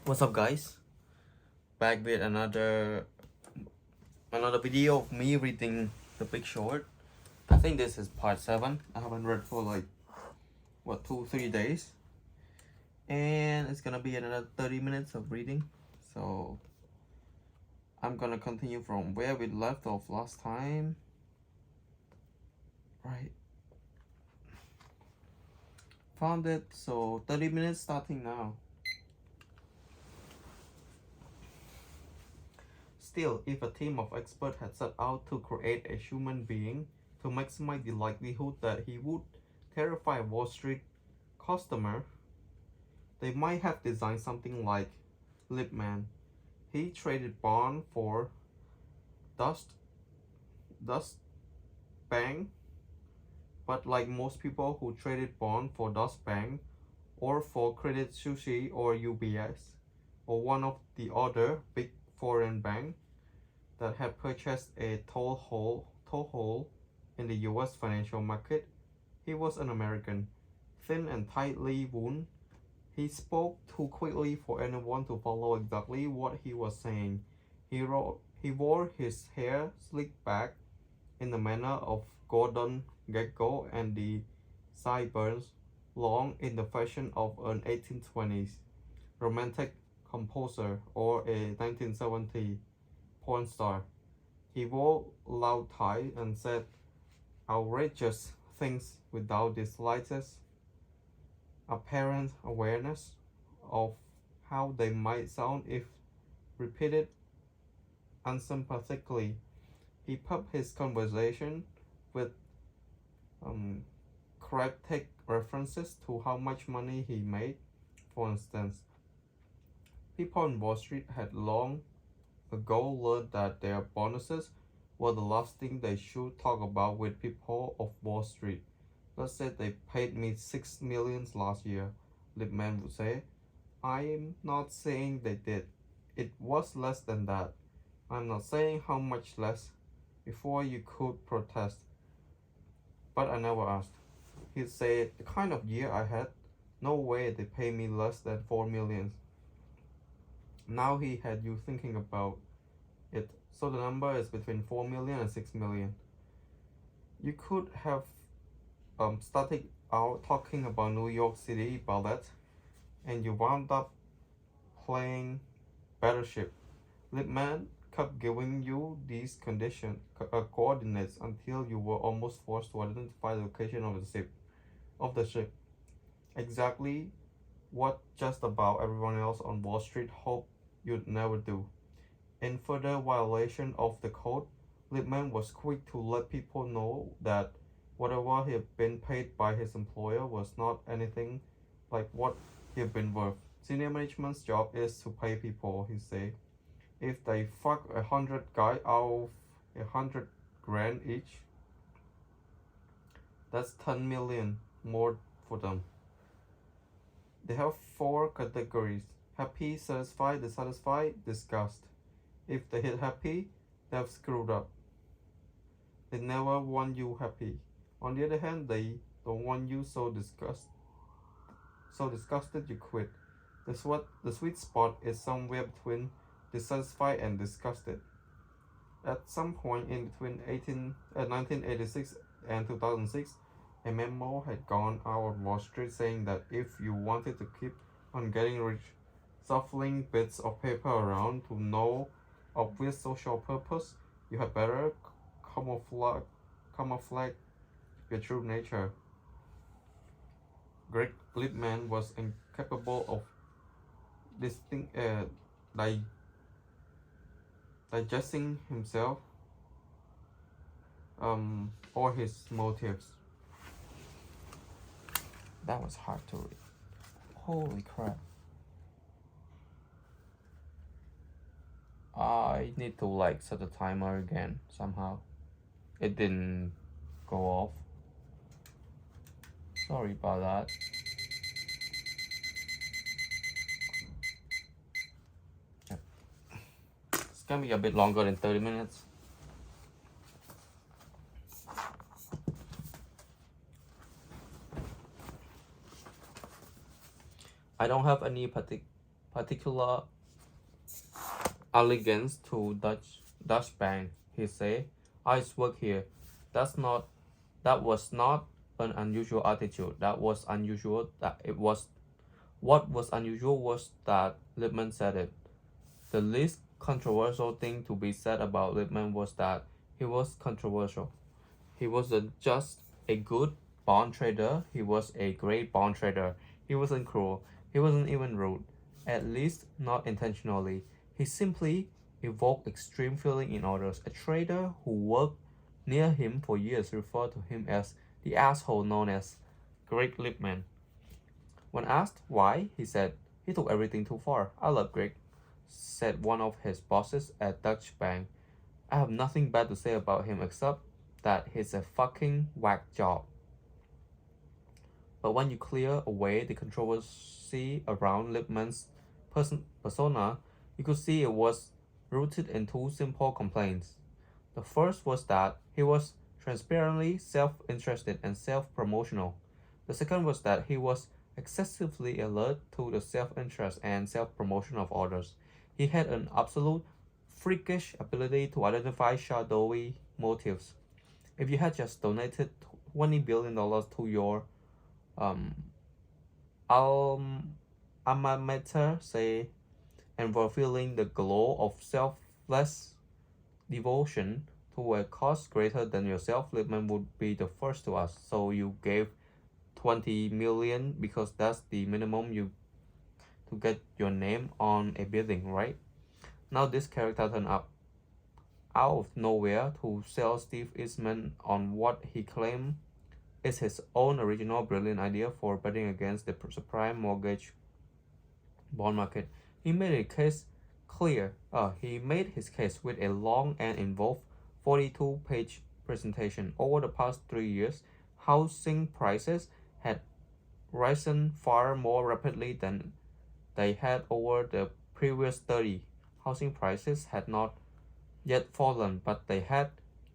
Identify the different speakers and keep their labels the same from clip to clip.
Speaker 1: What's up, guys? Back with another video of me reading The Big Short. I think this is part 7. I haven't read for like 2-3 days, and it's gonna be another 30 minutes of reading. So I'm gonna continue from where we left off last time. Right. Found it. So 30 minutes starting now. Still, if a team of experts had set out to create a human being to maximize the likelihood that he would terrify Wall Street customer, they might have designed something like Lipman. He traded bond for Dust Bank, but like most people who traded bond for Dust Bank or for Credit Suisse or UBS or one of the other big foreign banks that had purchased a toehold in the US financial market, he was an American, thin and tightly wound. He spoke too quickly for anyone to follow exactly what he was saying. He wore his hair slicked back in the manner of Gordon Gekko and the sideburns long in the fashion of an 1820s romantic composer or a 1970 porn star. He wore loud tie and said outrageous things without the slightest apparent awareness of how they might sound if repeated unsympathetically. He pumped his conversation with cryptic references to how much money he made. For instance, people on Wall Street had long ago learned that their bonuses were the last thing they should talk about with people of Wall Street. Let's say they paid me $6 million last year, Lipman would say. I'm not saying they did. It was less than that. I'm not saying how much less. Before you could protest. But I never asked. He'd say, the kind of year I had, no way they pay me less than $4 million. Now he had you thinking about it. So the number is between 4 million and 6 million. You could have started out talking about New York City ballet, and you wound up playing Battleship. Lipman kept giving you these coordinates until you were almost forced to identify the location of the ship. Exactly what just about everyone else on Wall Street hoped you'd never do. In further violation of the code, Lipman was quick to let people know that whatever he had been paid by his employer was not anything like what he had been worth. Senior management's job is to pay people, he said. If they fuck 100 guys out of 100 grand each, that's 10 million more for them. They have 4 categories: happy, satisfied, dissatisfied, disgust. If they hit happy, they've screwed up. They never want you happy. On the other hand, they don't want you so disgusted you quit. The sweet spot is somewhere between dissatisfied and disgusted. At some point in between 1986 and 2006, a memo had gone out on Wall Street saying that if you wanted to keep on getting rich, shuffling bits of paper around to no obvious social purpose, you had better camouflage your true nature. Greg Lipman was incapable of digesting himself or his motives. That was hard to read. Holy crap. I need to like set a timer again somehow. It didn't go off. Sorry about that. It's gonna be a bit longer than 30 minutes. I don't have any particular allegiance to Dutch Bank. He said, "I work here. That's not that was not an unusual attitude. That was unusual. That it was What was unusual was that Lippmann said it. The least controversial thing to be said about Lippmann was that he was controversial. He wasn't just a good bond trader, he was a great bond trader. He wasn't cruel, he wasn't even rude, at least not intentionally. He simply evoked extreme feeling in others. A trader who worked near him for years referred to him as the asshole known as Greg Lippmann. When asked why, he said, "He took everything too far. I love Greg," said one of his bosses at Dutch Bank. "I have nothing bad to say about him except that he's a fucking whack job." But when you clear away the controversy around Lippmann's persona, you could see it was rooted in two simple complaints. The first was that he was transparently self-interested and self-promotional. The second was that he was excessively alert to the self-interest and self-promotion of others. He had an absolute freakish ability to identify shadowy motives. If you had just donated $20 billion to your um, alma mater, say, and were feeling the glow of selfless devotion to a cause greater than yourself, Lippmann would be the first to ask. So you gave 20 million because that's the minimum you to get your name on a building, right? Now this character turned up out of nowhere to sell Steve Eastman on what he claimed is his own original brilliant idea for betting against the subprime mortgage bond market. He made his case with a long and involved 42-page presentation. Over the past 3 years, housing prices had risen far more rapidly than they had over the previous 30. Housing prices had not yet fallen, but they had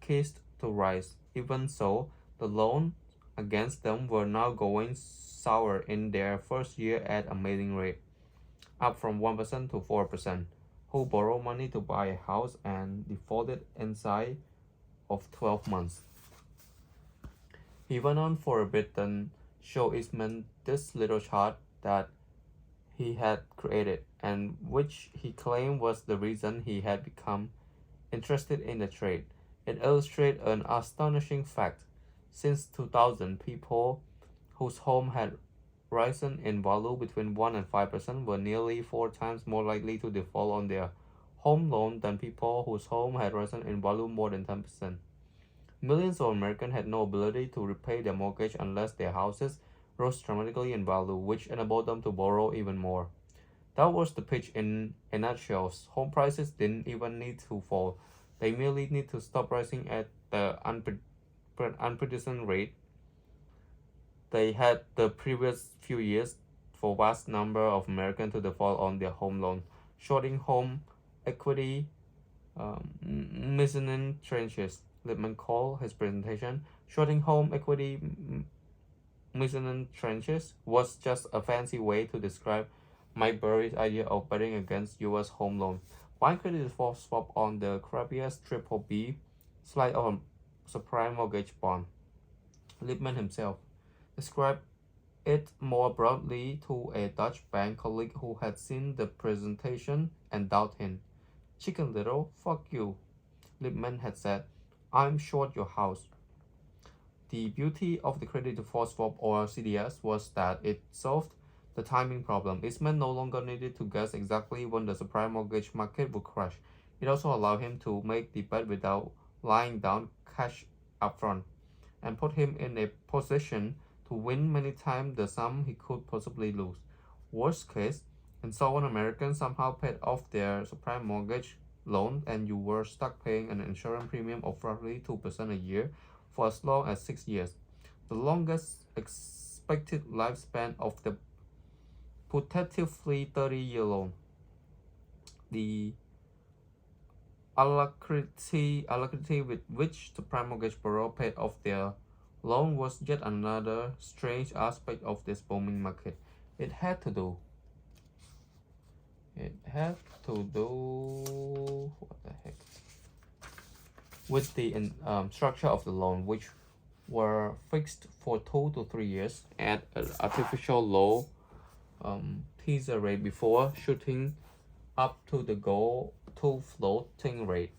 Speaker 1: ceased to rise. Even so, the loans against them were now going sour in their first year at an amazing rate, up from 1% to 4%. Who borrowed money to buy a house and defaulted inside of 12 months. He went on for a bit, then showed Eastman this little chart that he had created, and which he claimed was the reason he had become interested in the trade. It illustrates an astonishing fact. Since 2000, people whose home had risen in value between 1 and 5% were nearly 4 times more likely to default on their home loan than people whose home had risen in value more than 10%. Millions of Americans had no ability to repay their mortgage unless their houses rose dramatically in value, which enabled them to borrow even more. That was the pitch in a nutshell. Home prices didn't even need to fall. They merely need to stop rising at the unprecedented rate they had the previous few years for vast number of Americans to default on their home loan. Shorting home equity mezzanine trenches, Lippmann called his presentation. Shorting home equity mezzanine trenches was just a fancy way to describe Mike Burry's idea of betting against U.S. home loan. Buying credit default swap on the crappiest triple B slide of a subprime mortgage bond. Lippmann himself described it more broadly to a Dutch bank colleague who had seen the presentation and doubted him. "Chicken Little, fuck you," Lippmann had said. "I'm short your house." The beauty of the credit default swap, or CDS, was that it solved the timing problem. Eastman no longer needed to guess exactly when the subprime mortgage market would crash. It also allowed him to make the bet without laying down cash upfront, and put him in a position to win many times the sum he could possibly lose. Worst case, insolvent Americans somehow paid off their subprime mortgage loan and you were stuck paying an insurance premium of roughly 2% a year for as long as 6 years, the longest expected lifespan of the putatively 30-year loan. The alacrity with which the prime mortgage borrower paid off their loan was yet another strange aspect of this booming market. It had to do It had to do what the heck with the structure of the loan, which were fixed for 2 to 3 years at an artificial low teaser rate before shooting up to the goal to floating rate.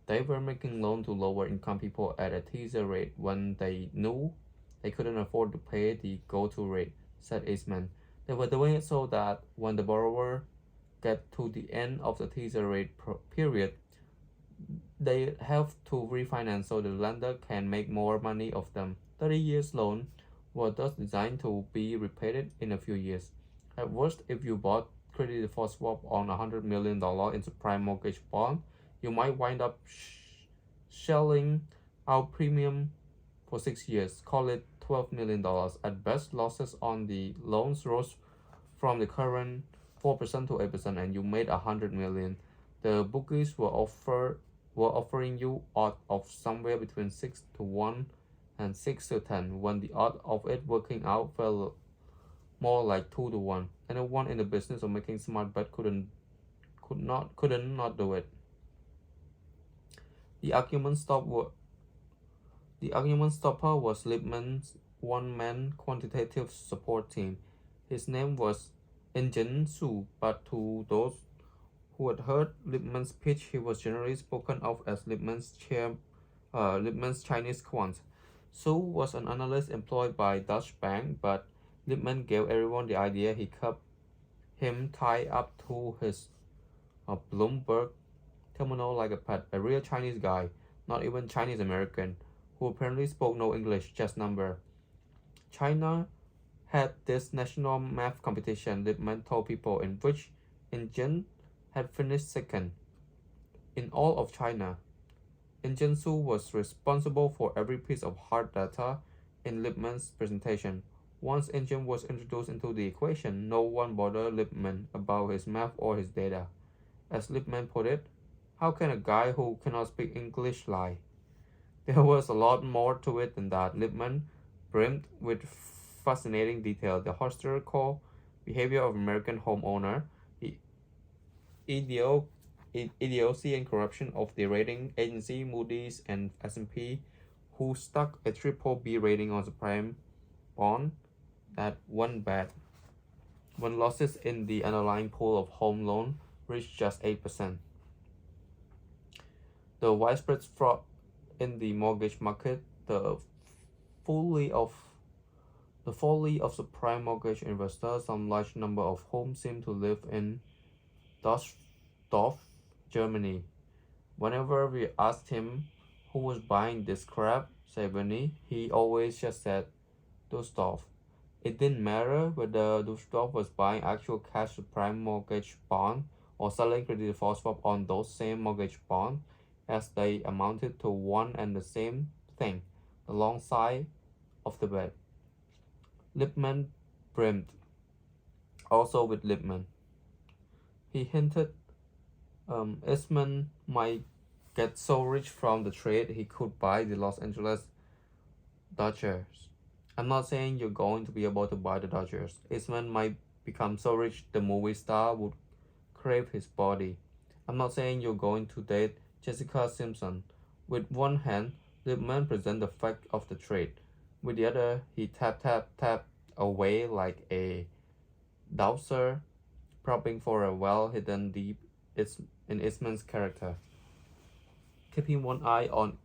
Speaker 1: They were making loans to lower income people at a teaser rate when they knew they couldn't afford to pay the go-to rate, said Eastman. They were doing it so that when the borrower get to the end of the teaser rate period, they have to refinance so the lender can make more money of them. 30 years loan was thus designed to be repaid in a few years. At worst, if you bought credit default swap on $100 million into prime mortgage bond, you might wind up shelling out premium for 6 years, call it $12 million. At best, losses on the loans rose from the current 4% to 8%, and you made $100 million. The bookies were offering you odds of somewhere between 6 to 1 and 6 to 10, when the odds of it working out felt more like 2 to 1. Anyone in the business of making smart bet couldn't not do it. The argument stopper was Lipman's one-man quantitative support team. His name was Engin Su, but to those who had heard Lipman's pitch, he was generally spoken of as Lipman's Chinese quant. Su was an analyst employed by Deutsche Bank, but Lipman gave everyone the idea he kept him tied up to his Bloomberg terminal like a pet, a real Chinese guy, not even Chinese American, who apparently spoke no English, just number. China had this national math competition, Lipman told people, in which Engin had finished second in all of China. Engin Su was responsible for every piece of hard data in Lipman's presentation. Once Engin was introduced into the equation, no one bothered Lipman about his math or his data. As Lipman put it, how can a guy who cannot speak English lie? There was a lot more to it than that. Lipman brimmed with fascinating detail: the hysterical behavior of American homeowner, the idiocy and corruption of the rating agency Moody's and S&P, who stuck a triple B rating on the prime bond that went bad when losses in the underlying pool of home loan reached just 8%. The widespread fraud in the mortgage market, the folly of the prime mortgage investor, some large number of whom seem to live in Düsseldorf, Germany. Whenever we asked him who was buying this crap, said Bernie, he always just said Düsseldorf. It didn't matter whether Düsseldorf was buying actual cash prime mortgage bond or selling credit default swap on those same mortgage bonds, as they amounted to one and the same thing, the long side of the bed. Lipman brimmed. Also with Lipman, he hinted Eastman might get so rich from the trade he could buy the Los Angeles Dodgers. I'm not saying you're going to be able to buy the Dodgers. Eastman might become so rich the movie star would crave his body. I'm not saying you're going to date Jessica Simpson. With one hand, Lipman presents the fact of the trade. With the other, he tap away like a dowser, probing for a well-hidden deep in Eastman's character. Keeping one eye on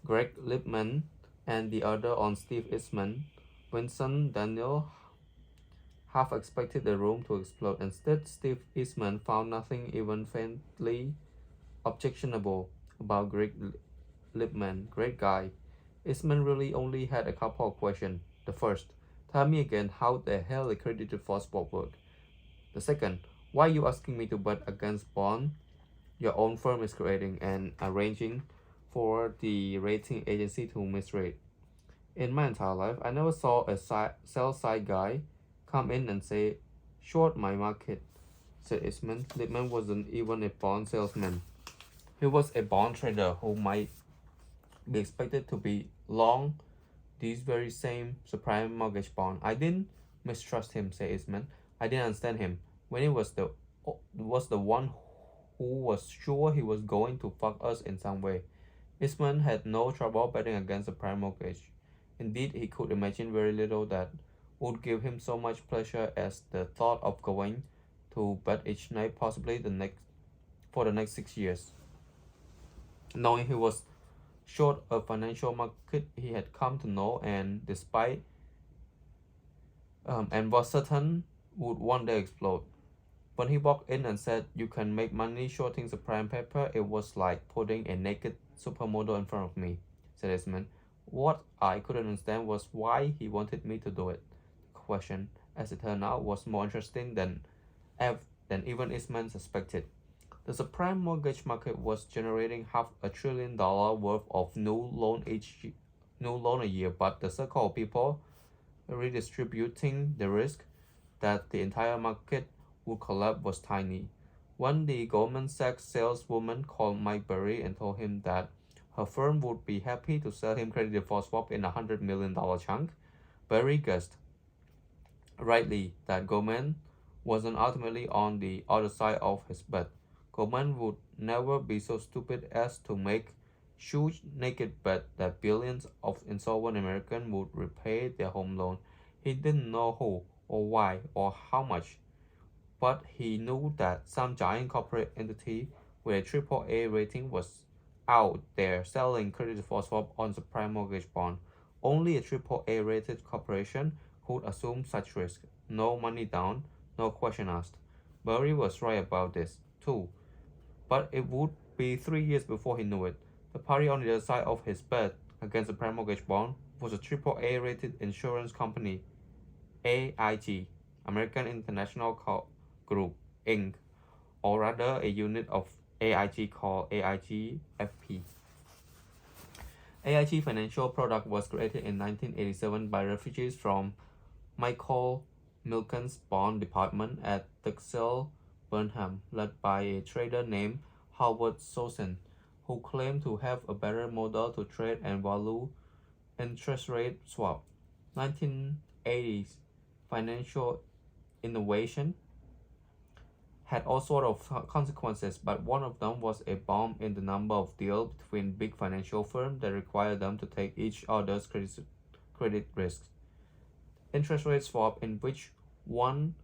Speaker 1: Greg Lipman and the other on Steve Eastman, Vincent Daniel half expected the room to explode. Instead, Steve Eastman found nothing even faintly objectionable about Greg Lipman. Great guy. Eastman really only had a couple of questions. The first, tell me again how the hell a credit default swap work. The second, why are you asking me to bet against bond your own firm is creating and arranging for the rating agency to misrate? In my entire life, I never saw a sell-side guy come in and say, short my market, said Eastman. Lipman wasn't even a bond salesman. He was a bond trader who might be expected to be long these very same subprime mortgage bond. I didn't mistrust him, said Eastman. I didn't understand him. When it was the was the one who was sure he was going to fuck us in some way. Eastman had no trouble betting against the prime mortgage. Indeed, he could imagine very little that would give him so much pleasure as the thought of going to bed each night, possibly for the next 6 years. Knowing he was short a financial market he had come to know, and despite and was certain would one day explode. When he walked in and said, "You can make money shorting the prime paper," it was like putting a naked supermodel in front of me, said Eastman. What I couldn't understand was why he wanted me to do it. The question, as it turned out, was more interesting than even Eastman suspected. The subprime mortgage market was generating $500 billion worth of new loan a year, but the circle of people redistributing the risk that the entire market would collapse was tiny. One day, Goldman Sachs saleswoman called Mike Burry and told him that her firm would be happy to sell him credit default swap in a $100 million chunk. Burry guessed rightly that Goldman wasn't ultimately on the other side of his bet. Goldman would never be so stupid as to make huge naked bet that billions of insolvent Americans would repay their home loan. He didn't know who, or why, or how much, but he knew that some giant corporate entity with a triple-A rating was out there selling credit default swap on the prime mortgage bond. Only a triple-A rated corporation could assume such risk. No money down, no question asked. Burry was right about this, too. But it would be 3 years before he knew it. The party on the other side of his bet against the prime mortgage bond was a triple-A rated insurance company, AIG, American International Group, Inc., or rather a unit of AIG called AIG FP. AIG Financial Product was created in 1987 by refugees from Michael Milken's bond department at Drexel Burnham, led by a trader named Howard Sosen, who claimed to have a better model to trade and value interest rate swap. 1980s financial innovation had all sorts of consequences, but one of them was a bump in the number of deals between big financial firms that required them to take each other's credit risks. Interest rate swap, in which one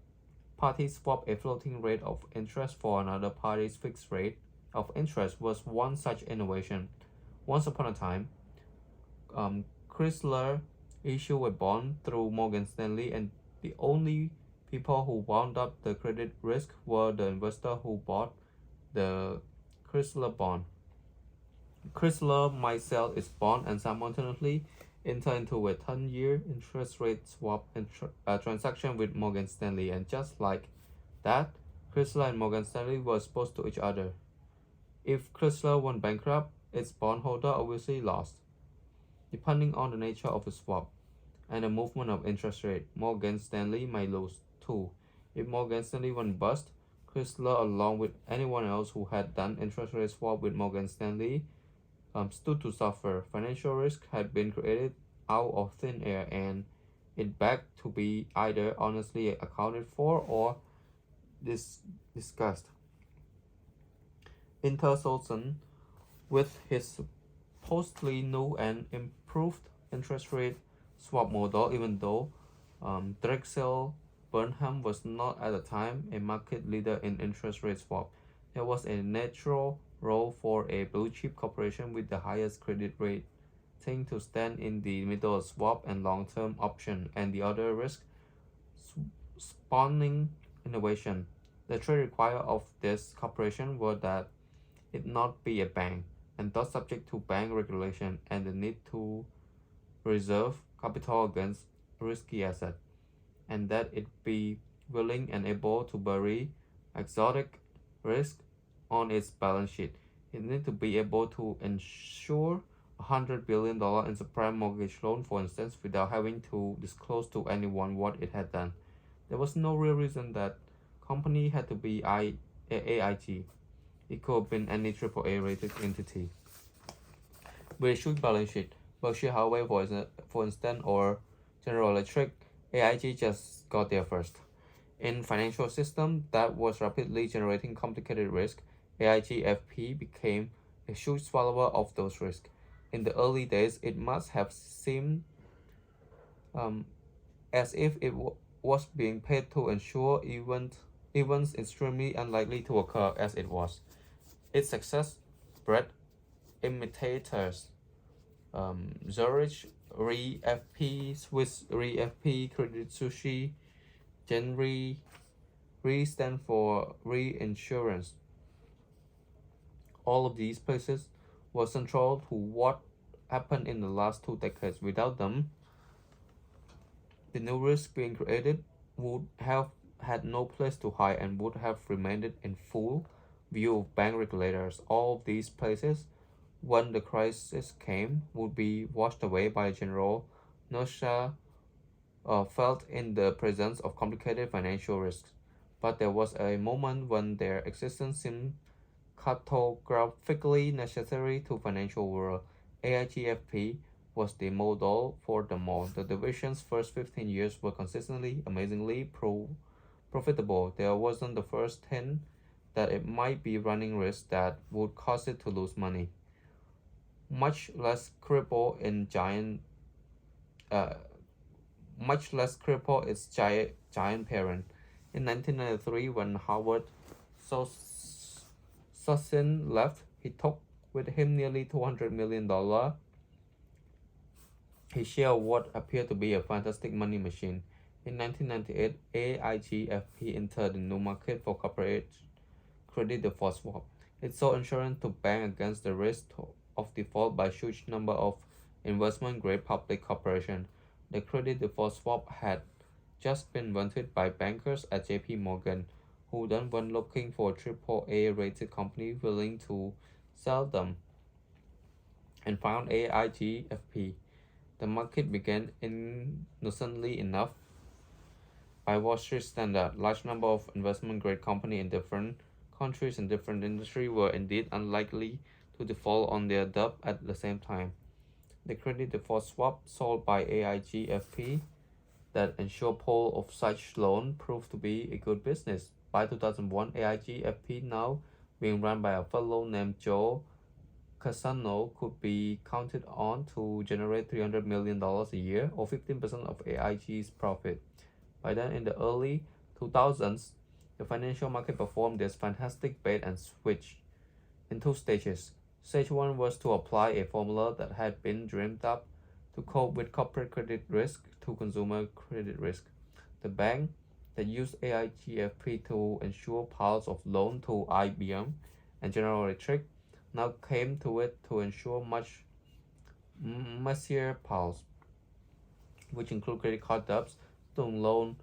Speaker 1: party swapped a floating rate of interest for another party's fixed rate of interest, was one such innovation. Once upon a time, Chrysler issued a bond through Morgan Stanley, and the only people who wound up the credit risk were the investor who bought the Chrysler bond. Chrysler might sell its bond and simultaneously enter into a 10-year interest rate swap transaction with Morgan Stanley, and just like that, Chrysler and Morgan Stanley were exposed to each other. If Chrysler went bankrupt, its bondholder obviously lost. Depending on the nature of the swap and the movement of interest rate, Morgan Stanley might lose too. If Morgan Stanley went bust, Chrysler, along with anyone else who had done interest rate swap with Morgan Stanley, stood to suffer. Financial risk had been created out of thin air, and it begged to be either honestly accounted for or discussed. Inter Sosen, with his supposedly new and improved interest rate swap model, even though Drexel Burnham was not at the time a market leader in interest rate swap, there was a natural role for a blue chip corporation with the highest credit rating to stand in the middle of swap and long-term option and the other risk spawning innovation. The trade required of this corporation were that it not be a bank, and thus subject to bank regulation and the need to reserve capital against risky assets, and that it be willing and able to bury exotic risk on its balance sheet. It need to be able to insure $100 billion in subprime mortgage loan, for instance, without having to disclose to anyone what it had done. There was no real reason that company had to be AIG. It could have been any AAA rated entity with a huge balance sheet. Berkshire Hathaway, for instance, or General Electric. AIG just got there first. In financial system that was rapidly generating complicated risk, AIGFP became a huge swallower of those risks. In the early days, it must have seemed um, as if was being paid to ensure events extremely unlikely to occur as it was. Its success bred imitators. Zurich Re FP, Swiss Re FP, Credit Suisse, Gen Re. Re stand for reinsurance. All of these places were central to what happened in the last 2 decades. Without them, the new risk being created would have had no place to hide and would have remained in full view of bank regulators. All of these places, when the crisis came, would be washed away by general inertia felt in the presence of complicated financial risks. But there was a moment when their existence seemed cartographically necessary to financial world. AIGFP was the model for them all. The division's first 15 years were consistently, amazingly profitable. There wasn't the first hint that it might be running risks that would cause it to lose money, much less cripple uh, its giant parent. In 1993, when Howard Sussin left, he took with him nearly $200 million. His share of what appeared to be a fantastic money machine. In 1998, AIGFP entered the new market for corporate credit default swap. It sold insurance to bank against the risk of default by a huge number of investment-grade public corporations. The credit default swap had just been invented by bankers at JP Morgan, who then went looking for a AAA rated company willing to sell them and found AIGFP. The market began innocently enough by Wall Street standard. Large number of investment-grade companies in different countries and different industries were indeed unlikely to default on their debt at the same time. The credit default swap sold by AIGFP that ensured pool of such loan proved to be a good business. By 2001, AIGFP, now being run by a fellow named Joe Casano, could be counted on to generate $300 million a year, or 15% of AIG's profit. By then, in the early 2000s, the financial market performed this fantastic bait and switch in 2 stages. Stage 1 was to apply a formula that had been dreamed up to cope with corporate credit risk to consumer credit risk. The bank that used AIGFP to ensure piles of loan to IBM and General Electric now came to it to ensure much messier piles, which include credit card debts, student loan,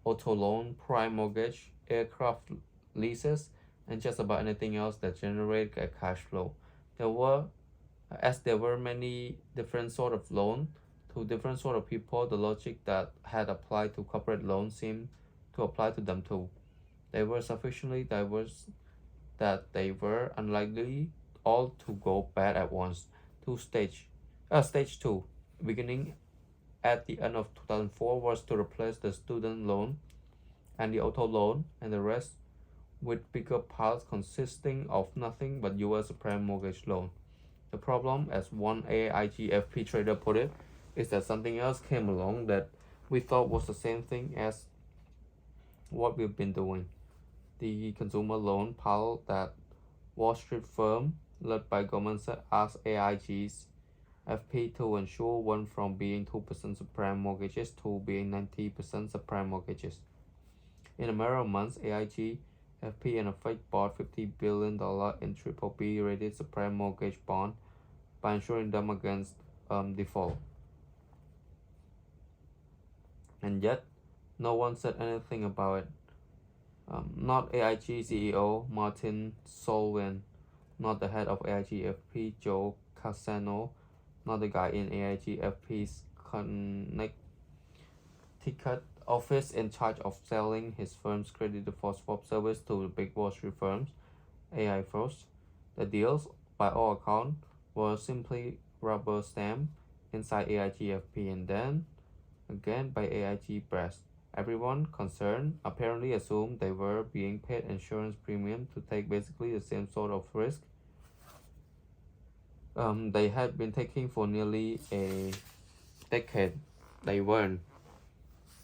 Speaker 1: auto loan, prime mortgage, aircraft leases, and just about anything else that generate a cash flow. There were many different sort of loan to different sort of people, the logic that had applied to corporate loans seemed to apply to them too. They were sufficiently diverse that they were unlikely all to go bad at once. Stage 2, beginning at the end of 2004, was to replace the student loan and the auto loan and the rest with bigger piles consisting of nothing but US prime mortgage loan. The problem, as one AIGFP trader put it, is that something else came along that we thought was the same thing as what we've been doing. The consumer loan pile that Wall Street firm led by Goldman Sachs asked AIG's FP to ensure went from being 2% subprime mortgages to being 90% subprime mortgages. In a matter of months, AIG, FP, and a fake bought $50 billion in BBB rated subprime mortgage bond by insuring them against default. And yet, no one said anything about it. Not AIG CEO Martin Solvin, not the head of AIGFP Joe Casano, not the guy in AIGFP's Connecticut office in charge of selling his firm's credit default swap service to the big Wall Street firms, AI first. The deals, by all accounts, were simply rubber stamp inside AIGFP and then again by AIG brass. Everyone concerned apparently assumed they were being paid insurance premium to take basically the same sort of risk they had been taking for nearly a decade. They weren't.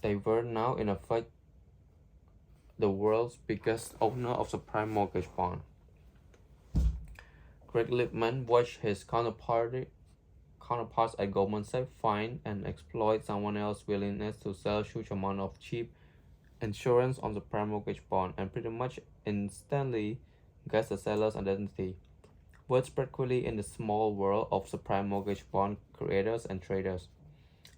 Speaker 1: They were now, in effect, the world's biggest owner of subprime mortgage bond. Greg Lippmann watched his counterparts at Goldman Sachs find and exploit someone else's willingness to sell huge amount of cheap insurance on subprime mortgage bond and pretty much instantly guess the seller's identity. Word spread quickly in the small world of subprime mortgage bond creators and traders.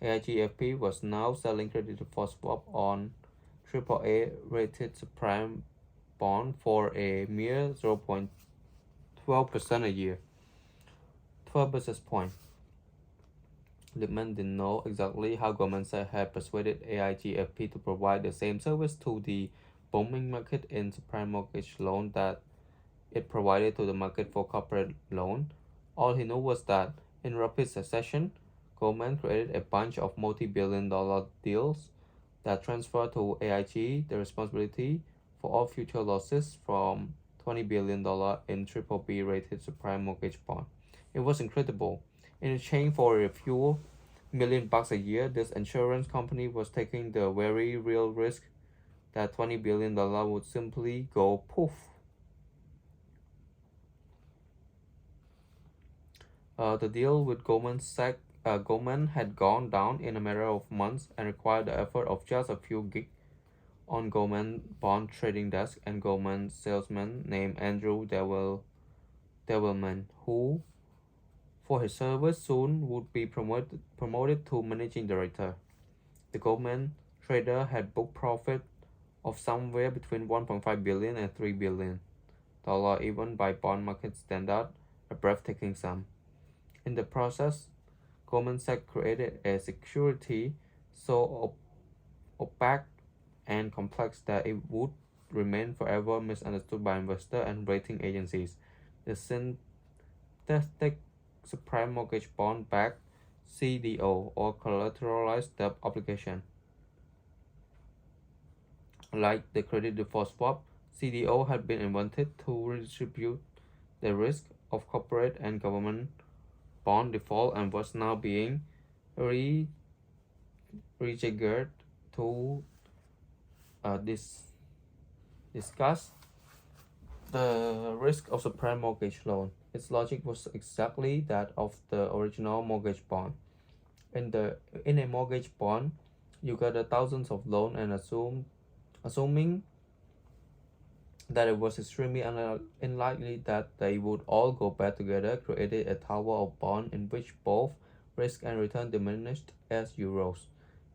Speaker 1: AIGFP was now selling credit default swap on AAA rated subprime bond for a mere 0.12% a year, 12 basis points. Lippmann didn't know exactly how Goldman Sachs had persuaded AIGFP to provide the same service to the booming market in subprime mortgage loan that it provided to the market for corporate loan. All he knew was that, in rapid succession, Goldman created a bunch of multi-billion-dollar deals that transferred to AIG the responsibility for all future losses from $20 billion in BBB rated subprime mortgage bond. It was incredible. In exchange for a few $1 million a year, this insurance company was taking the very real risk that $20 billion would simply go poof. The deal with Goldman had gone down in a matter of months and required the effort of just a few geeks on Goldman bond trading desk and Goldman salesman named Andrew Devilman, who, for his service, soon would be promoted to managing director. The Goldman trader had book profit of somewhere between 1.5 billion and 3 billion dollar, even by bond market standard, a breathtaking sum. In the process, Goldman Sachs created a security so opaque and complex that it would remain forever misunderstood by investors and rating agencies. The synthetic subprime mortgage bond-backed CDO, or collateralized debt obligation. Like the credit default swap, CDO had been invented to redistribute the risk of corporate and government bond default and was now being rejiggered to discuss the risk of subprime mortgage loan. Its logic was exactly that of the original mortgage bond. In a mortgage bond, you gather thousands of loans and assuming that it was extremely unlikely that they would all go bad together, created a tower of bond in which both risk and return diminished as you rose.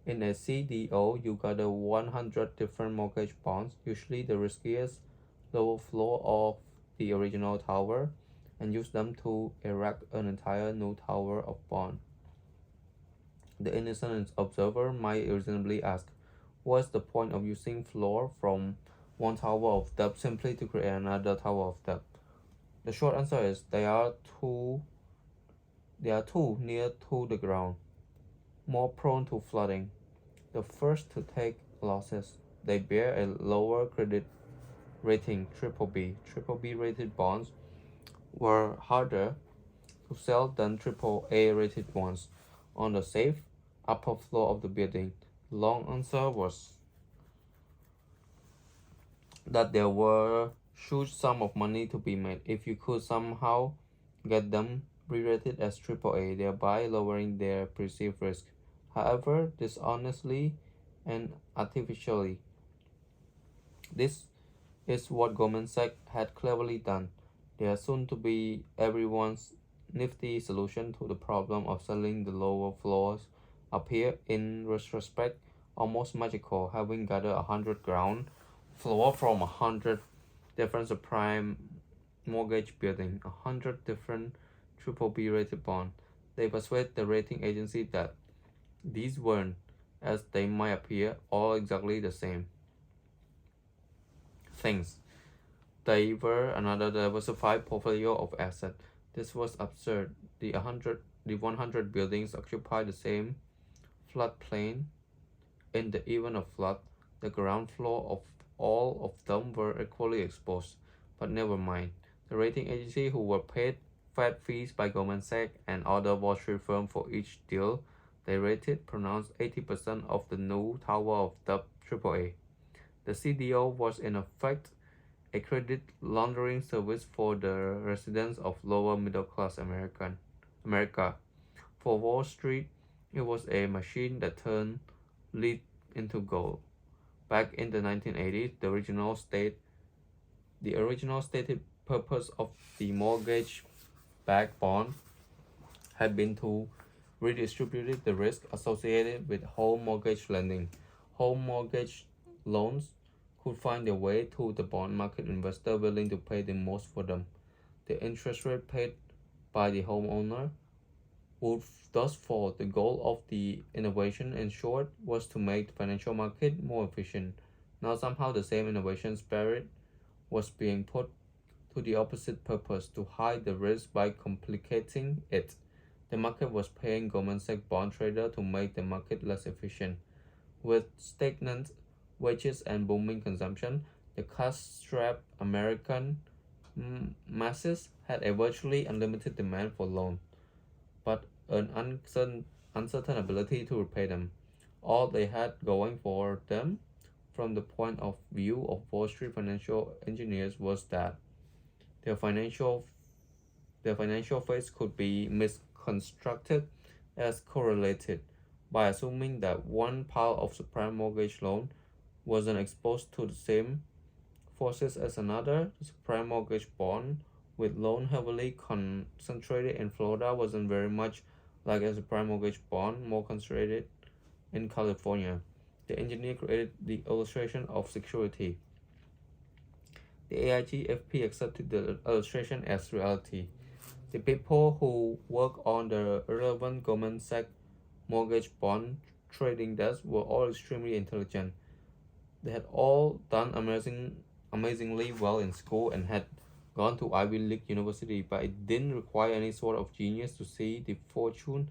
Speaker 1: In a CDO, you gather 100 different mortgage bonds, usually the riskiest lower floor of the original tower, and use them to erect an entire new tower of bond. The innocent observer might reasonably ask, what's the point of using floor from one tower of debt simply to create another tower of debt? The short answer is they are too near to the ground, more prone to flooding. The first to take losses. They bear a lower credit rating, BBB. BBB rated bonds were harder to sell than AAA rated ones on the safe upper floor of the building. The long answer was that there were huge sum of money to be made if you could somehow get them re-rated as AAA, thereby lowering their perceived risk. However, dishonestly and artificially. This is what Goldman Sachs had cleverly done. Their soon to be everyone's nifty solution to the problem of selling the lower floors appear in retrospect almost magical, having gathered 100 ground floor from 100 different subprime mortgage building, 100 different BBB rated bond. They persuade the rating agency that these weren't, as they might appear, all exactly the same things. They were another diversified portfolio of assets. This was absurd. The 100 buildings occupy the same floodplain In the event of flood, the ground floor of all of them were equally exposed. But never mind. The rating agency, who were paid fat fees by Goldman Sachs and other Wall Street firms for each deal they rated, pronounced 80% of the new tower of the AAA. The CDO was in effect a credit laundering service for the residents of lower middle class America. For Wall Street, it was a machine that turned lead into gold. Back in the 1980s, the original stated purpose of the mortgage-backed bond had been to redistribute the risk associated with home mortgage lending. Home mortgage loans could find their way to the bond market investor willing to pay the most for them. The interest rate paid by the homeowner would thus fall. The goal of the innovation, in short, was to make the financial market more efficient. Now somehow the same innovation spirit was being put to the opposite purpose, to hide the risk by complicating it. The market was paying Goldman Sachs bond trader to make the market less efficient. With stagnant wages and booming consumption, the cash-strapped American masses had a virtually unlimited demand for loans, but an uncertain ability to repay them. All they had going for them, from the point of view of Wall Street financial engineers, was that their financial face could be misconstructed as correlated by assuming that one pile of subprime mortgage loan wasn't exposed to the same forces as another. The subprime mortgage bond with loan heavily concentrated in Florida wasn't very much like a subprime mortgage bond more concentrated in California. The engineer created the illustration of security. The AIGFP accepted the illustration as reality. The people who work on the relevant Goldman Sachs mortgage bond trading desk were all extremely intelligent. They had all done amazingly well in school and had gone to Ivy League University, but it didn't require any sort of genius to see the fortune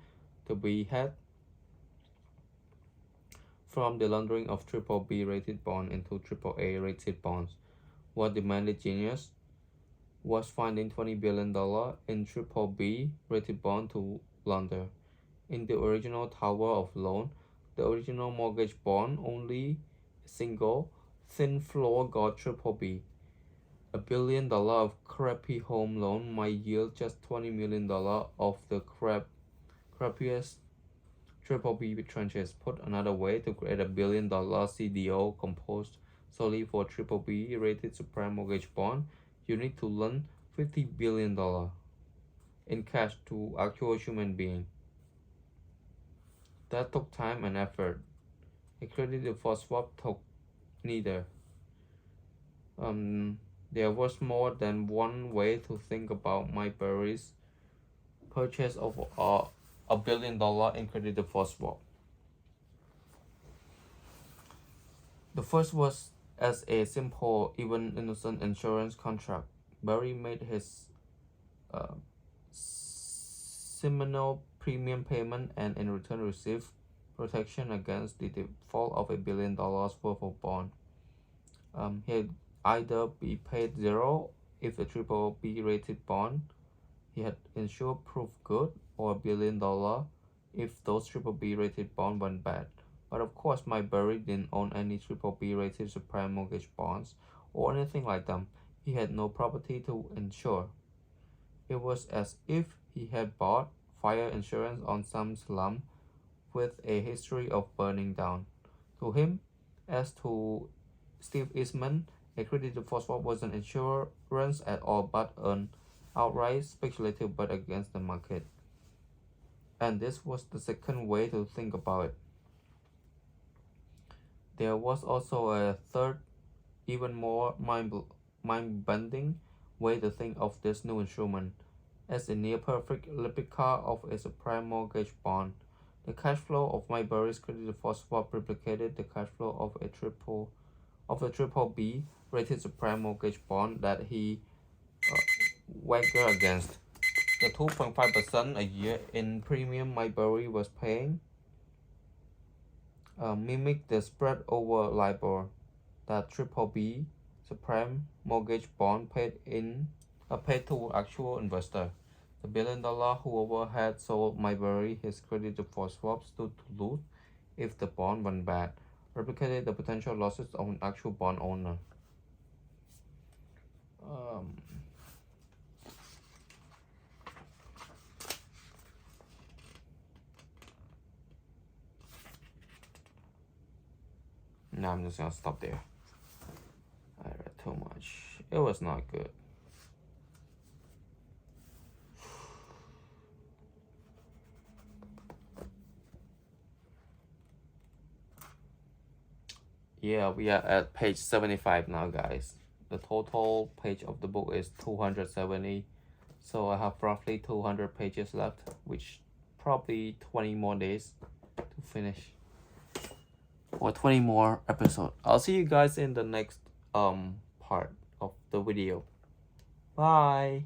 Speaker 1: to be had from the laundering of BBB rated bonds into AAA rated bonds. What demanded genius was finding $20 billion in BBB rated bond to launder. In the original tower of loan, the original mortgage bond, only a single thin floor got BBB. $1 billion of crappy home loan might yield just $20 million of the crappiest BBB tranches. Put another way, to create $1 billion CDO composed solely for BBB rated subprime mortgage bond, you need to lend $50 billion in cash to actual human beings. That took time and effort. A credit default swap took neither. There was more than one way to think about Mayberry's purchase of $1 billion in credit default swap. The first was as a simple, even innocent insurance contract. Barry made his seminal premium payment and in return received protection against the default of $1 billion worth of bond. He'd either be paid zero if a BBB rated bond he had insured proved good, or $1 billion if those BBB rated bonds went bad. But of course, Mayberry didn't own any BBB rated subprime mortgage bonds or anything like them. He had no property to insure. It was as if he had bought fire insurance on some slum with a history of burning down. To him, as to Steve Eastman, a credit default swap wasn't insurance at all, but an outright speculative bet against the market. And this was the second way to think about it. There was also a third, even more mind-bending way to think of this new instrument, as a near-perfect replica of a subprime mortgage bond. The cash flow of Mayberry's credit default swap replicated the cash flow of a BBB rated subprime mortgage bond that he wagered against. The 2.5% a year in premium Mayberry was paying mimic the spread over LIBOR that BBB subprime mortgage bond paid to actual investor. The $1 billion whoever had sold Mayberry his credit default swaps stood to lose if the bond went bad, replicated the potential losses of an actual bond owner. Now I'm just gonna stop there. I read too much. It was not good. Yeah, we are at page 75 now, guys. The total page of the book is 270. So I have roughly 200 pages left, which probably 20 more days to finish. Or 20 more episodes. I'll see you guys in the next part of the video. Bye.